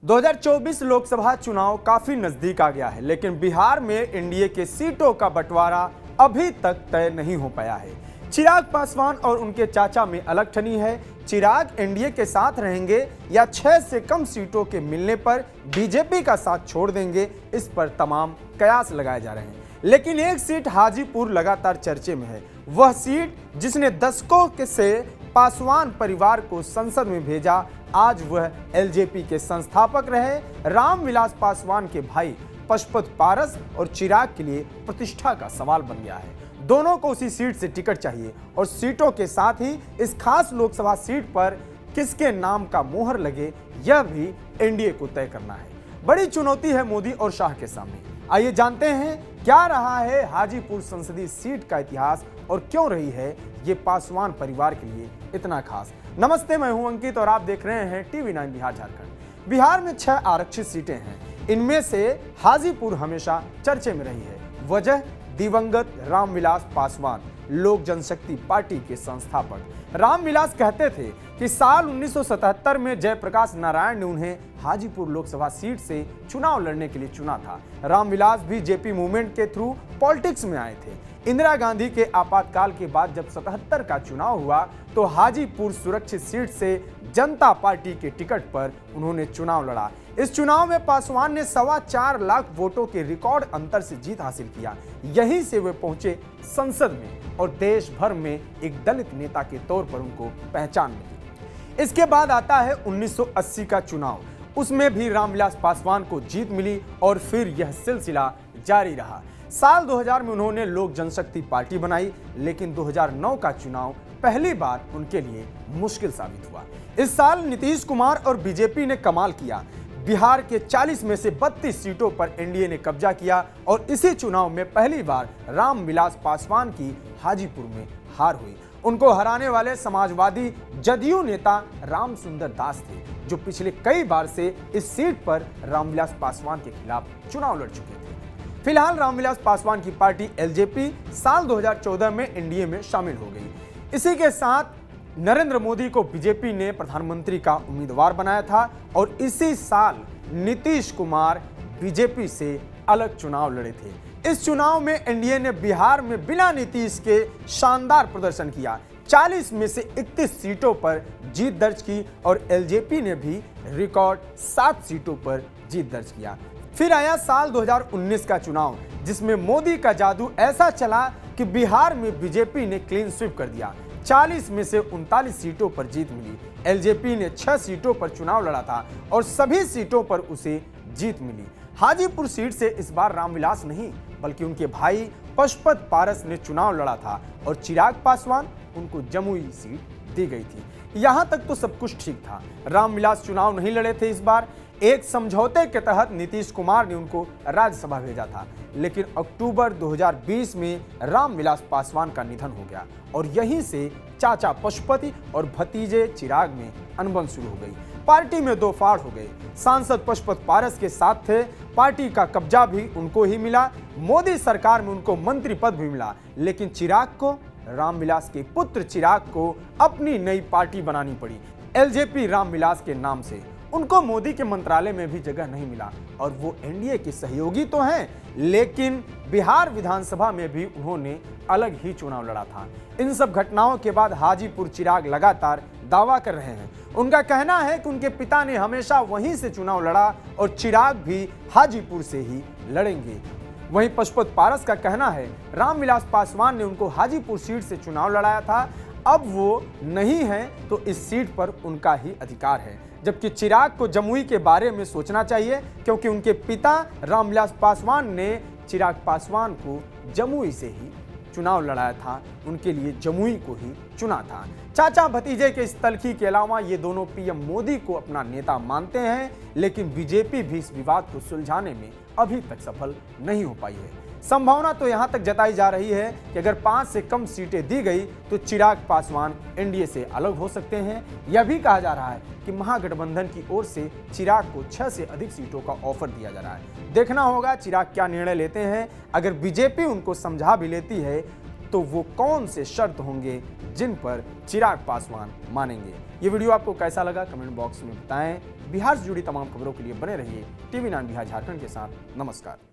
2024 लोकसभा चुनाव काफी नजदीक आ गया है, लेकिन बिहार में एनडीए के सीटों का बंटवारा अभी तक तय नहीं हो पाया है। चिराग पासवान और उनके चाचा में अलग ठनी है। चिराग एनडीए के साथ रहेंगे या 6 से कम सीटों के मिलने पर बीजेपी का साथ छोड़ देंगे, इस पर तमाम कयास लगाए जा रहे हैं। लेकिन एक सीट हाजीपुर लगातार चर्चे में है। वह सीट जिसने दशकों से पासवान परिवार को संसद में भेजा, आज वह एलजेपी के संस्थापक रहे रामविलास पासवान के भाई पशुपत पारस और चिराग के लिए प्रतिष्ठा का सवाल बन गया है। दोनों को उसी सीट से टिकट चाहिए और सीटों के साथ ही इस खास लोकसभा सीट पर किसके नाम का मोहर लगे, यह भी एनडीए को तय करना है। बड़ी चुनौती है मोदी और शाह के सामने। आइए जानते हैं क्या रहा है हाजीपुर संसदीय सीट का इतिहास और क्यों रही है ये पासवान परिवार के लिए इतना खास। नमस्ते, मैं हूं अंकित और आप देख रहे हैं TV9 बिहार झारखंड। बिहार में 6 आरक्षित सीटें हैं। इनमें से हाजीपुर हमेशा चर्चे में रही है। वजह दिवंगत रामविलास पासवान, लोक जनशक्ति पार्टी के संस्थापक। रामविलास कहते थे कि साल 1977 में जयप्रकाश नारायण ने उन्हें हाजीपुर लोकसभा सीट से चुनाव लड़ने के लिए चुना था। रामविलास भी जेपी मूवमेंट के थ्रू पॉलिटिक्स में आए थे। इंदिरा गांधी के आपातकाल के बाद जब 77 का चुनाव हुआ तो हाजीपुर सुरक्षित सीट से जनता पार्टी के टिकट पर उन्होंने चुनाव लड़ा। इस चुनाव में पासवान ने 4.25 लाख वोटों के रिकॉर्ड अंतर से जीत हासिल किया। यहीं से वे पहुंचे संसद में और देश भर में एक दलित नेता के तौर पर उनको पहचान मिली। इसके बाद आता है 1980 का चुनाव। उसमें भी रामविलास पासवान को जीत मिली और फिर यह सिलसिला जारी रहा। साल 2000 में उन्होंने लोक जनशक्ति पार्टी बनाई, लेकिन 2009 का चुनाव पहली बार उनके लिए मुश्किल साबित हुआ। इस साल नीतीश कुमार और बीजेपी ने कमाल किया। बिहार के 40 में से 32 सीटों पर एनडीए ने कब्जा किया और इसी चुनाव में पहली बार रामविलास पासवान की हाजीपुर में हार हुई। उनको हराने वाले समाजवादी जदयू नेता रामसुंदर दास थे, जो पिछले कई बार से इस सीट पर रामविलास पासवान के खिलाफ चुनाव लड़ चुके थे। फिलहाल रामविलास पासवान की पार्टी एलजेपी साल 2014 में एनडीए में शामिल हो गई। इसी के साथ नरेंद्र मोदी को बीजेपी ने प्रधानमंत्री का उम्मीदवार बनाया था और इसी साल नीतीश कुमार बीजेपी से अलग चुनाव लड़े थे। इस चुनाव में एनडीए ने बिहार में बिना नीतीश के शानदार प्रदर्शन किया। 40 में से 31 सीटों पर जीत दर्ज की और एलजेपी ने भी रिकॉर्ड 7 सीटों पर जीत दर्ज किया। फिर आया साल 2019 का चुनाव, जिसमें मोदी का जादू ऐसा चला कि बिहार में बीजेपी ने क्लीन स्वीप कर दिया। 40 में से 39 सीटों पर जीत मिली। एलजेपी ने 6 सीटों पर चुनाव लड़ा था और सभी सीटों पर उसे जीत मिली। हाजीपुर सीट से इस बार रामविलास नहीं, बल्कि उनके भाई पशुपत पारस ने चुनाव लड़ा था और चिराग पासवान उनको जमुई सीट दी गई थी। यहां तक तो सब कुछ ठीक था। रामविलास चुनाव नहीं लड़े थे इस बार। एक समझौते के तहत नीतीश कुमार ने उनको राज्यसभा भेजा था, लेकिन अक्टूबर 2020 में रामविलास पासवान का निधन हो गया और यहीं से चाचा पशुपति और भतीजे चिराग में अनबन शुरू हो गई। पार्टी में 2 फाड़ हो गए। सांसद पशुपत पारस के साथ थे, पार्टी का कब्जा भी उनको ही मिला। मोदी सरकार में उनको मंत्री पद भी मिला, लेकिन चिराग को, रामविलास के पुत्र चिराग को अपनी नई पार्टी बनानी पड़ी, एलजेपी रामविलास के नाम से। उनको मोदी के मंत्रालय में भी जगह नहीं मिला और वो एनडीए के सहयोगी तो हैं, लेकिन बिहार विधानसभा में भी उन्होंने अलग ही चुनाव लड़ा था। इन सब घटनाओं के बाद हाजीपुर चिराग लगातार दावा कर रहे हैं। उनका कहना है कि उनके पिता ने हमेशा वहीं से चुनाव लड़ा और चिराग भी हाजीपुर से ही लड़ेंगे। वहीं पशुपत पारस का कहना है रामविलास पासवान ने उनको हाजीपुर सीट से चुनाव लड़ाया था, अब वो नहीं है तो इस सीट पर उनका ही अधिकार है। जबकि चिराग को जमुई के बारे में सोचना चाहिए, क्योंकि उनके पिता रामविलास पासवान ने चिराग पासवान को जमुई से ही चुनाव लड़ाया था, उनके लिए जमुई को ही चुना था। चाचा भतीजे के इस तल्खी के अलावा ये दोनों पीएम मोदी को अपना नेता मानते हैं, लेकिन बीजेपी भी इस विवाद को सुलझाने में अभी तक सफल नहीं हो पाई है। संभावना तो यहां तक जताई जा रही है कि अगर 5 से कम सीटें दी गई तो चिराग पासवान एनडीए से अलग हो सकते हैं। यह भी कहा जा रहा है कि महागठबंधन की ओर से चिराग को 6 से अधिक सीटों का ऑफर दिया जा रहा है। देखना होगा चिराग क्या निर्णय लेते हैं। अगर बीजेपी उनको समझा भी लेती है तो वो कौन से शर्त होंगे जिन पर चिराग पासवान मानेंगे। ये वीडियो आपको कैसा लगा कमेंट बॉक्स में बताएं। बिहार से जुड़ी तमाम खबरों के लिए बने रहिए टीवी 9 बिहार झारखंड के साथ। नमस्कार।